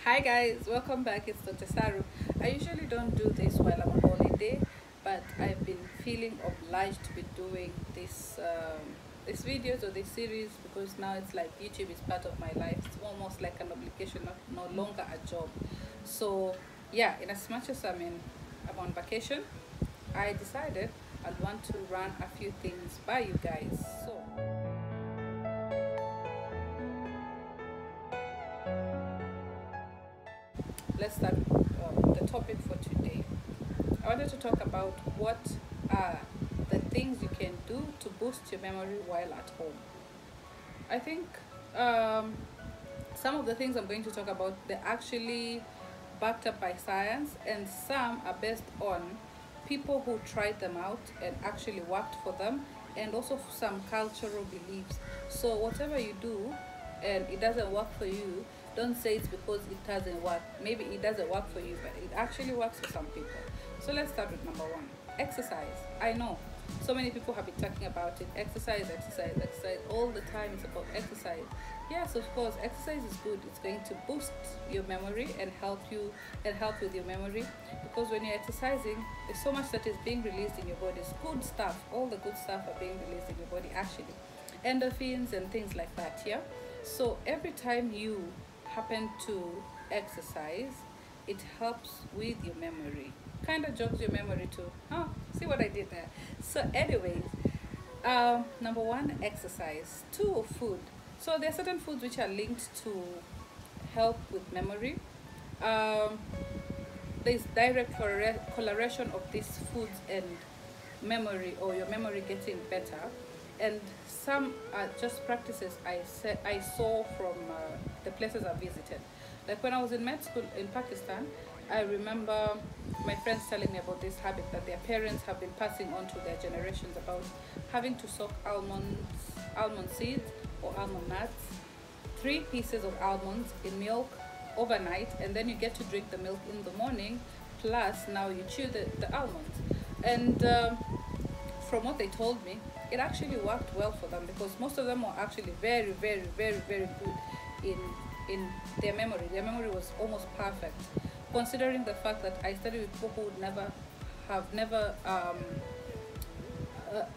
Hi guys, welcome back. It's Dr. Saru. I usually don't do this while I'm on holiday, but I've been feeling obliged to be doing this videos or this series because now it's like YouTube is part of my life. It's almost like an obligation, not no longer a job. So yeah, in as much as I'm on vacation, I decided I'd want to run a few things by you guys. So let's start with the topic for today. I wanted to talk about what are the things you can do to boost your memory while at home. I think um, some of the things I'm going to talk about, they're actually backed up by science, and some are based on people who tried them out and actually worked for them, and also some cultural beliefs. So whatever you do and it doesn't work for you, don't say it's because it doesn't work. Maybe it doesn't work for you, but it actually works for some people. So let's start with number one, exercise. I know so many people have been talking about it. Exercise, exercise, exercise. All the time it's about exercise. Yes, of course, exercise is good. It's going to boost your memory and help with your memory, because when you're exercising, there's so much that is being released in your body. It's good stuff. All the good stuff are being released in your body actually. Endorphins and things like that, yeah? So every time you happen to exercise, it helps with your memory. Kind of jogs your memory too. Oh, see what I did there. So, anyways, number one, exercise. Two, food. So there are certain foods which are linked to help with memory. Um, there's direct correlation of these foods and memory, or your memory getting better, and some are just practices I saw from the places I visited. Like when I was in med school in Pakistan, I remember my friends telling me about this habit that their parents have been passing on to their generations about having to soak almond seeds or almond nuts, 3 pieces of almonds in milk overnight, and then you get to drink the milk in the morning. Plus, now you chew the almonds, and from what they told me, it actually worked well for them because most of them were actually very, very, very, very good in their memory. Their memory was almost perfect, considering the fact that I studied with people who would never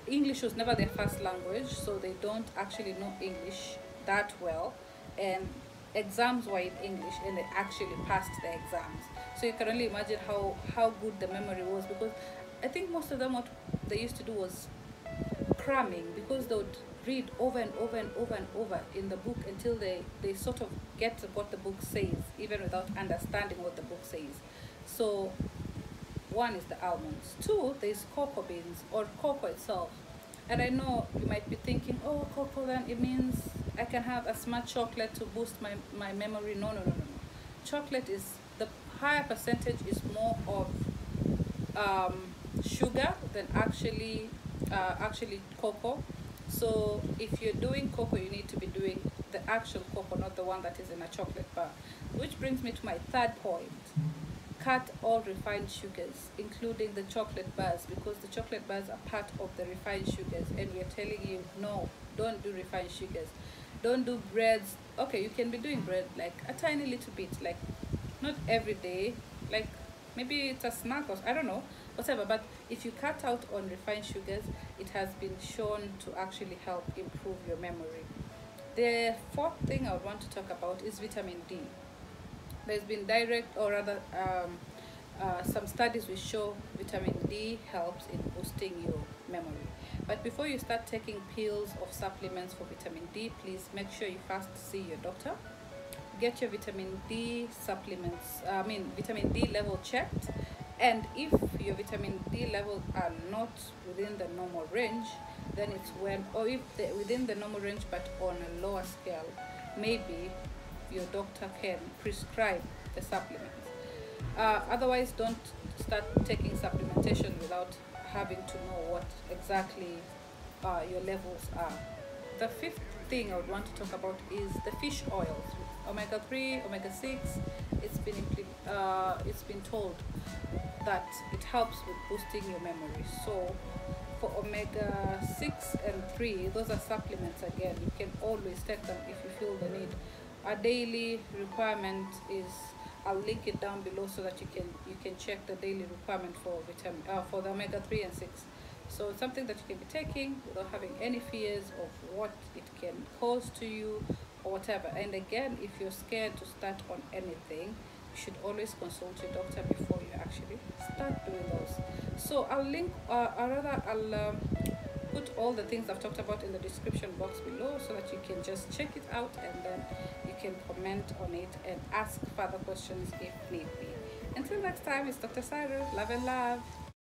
English was never their first language, so they don't actually know English that well, and exams were in English, and they actually passed the exams. So you can only imagine how good the memory was, because I think most of them, what they used to do was cramming, because they would read over and over and over and over in the book until they sort of get what the book says, even without understanding what the book says. So one is the almonds. Two, there's cocoa beans or cocoa itself. And I know you might be thinking, oh, cocoa, then it means I can have as much chocolate to boost my memory. No, no, no, no, no. Chocolate is, the higher percentage is more of sugar than actually cocoa. So if you're doing cocoa, you need to be doing the actual cocoa, not the one that is in a chocolate bar. Which brings me to my third point: cut all refined sugars, including the chocolate bars, because the chocolate bars are part of the refined sugars, and we are telling you, no, don't do refined sugars. Don't do breads. Okay, you can be doing bread like a tiny little bit, like not every day, like maybe it's a snack, or I don't know, whatever. But if you cut out on refined sugars, it has been shown to actually help improve your memory. The fourth thing I would want to talk about is vitamin D. There's been direct, or rather some studies which show vitamin D helps in boosting your memory. But before you start taking pills or supplements for vitamin D, please make sure you first see your doctor. Get your vitamin D supplements, vitamin D level checked, and if your vitamin D levels are not within the normal range, then it's when, or if they're within the normal range but on a lower scale, maybe your doctor can prescribe the supplements. Otherwise, don't start taking supplementation without having to know what exactly your levels are. The fifth thing I would want to talk about is the fish oils, omega-3, omega-6. It's been told that it helps with boosting your memory. So for omega-6 and 3, those are supplements. Again, you can always take them if you feel the need. A daily requirement is I'll link it down below so that you can check the daily requirement for vitamin for the omega-3 and 6. So it's something that you can be taking without having any fears of what it can cause to you or whatever. And again, if you're scared to start on anything, you should always consult your doctor before you actually start doing those. So I'll link, or rather, I'll put all the things I've talked about in the description box below so that you can just check it out, and then you can comment on it and ask further questions if need be. Until next time, it's Dr. Cyril. Love and love.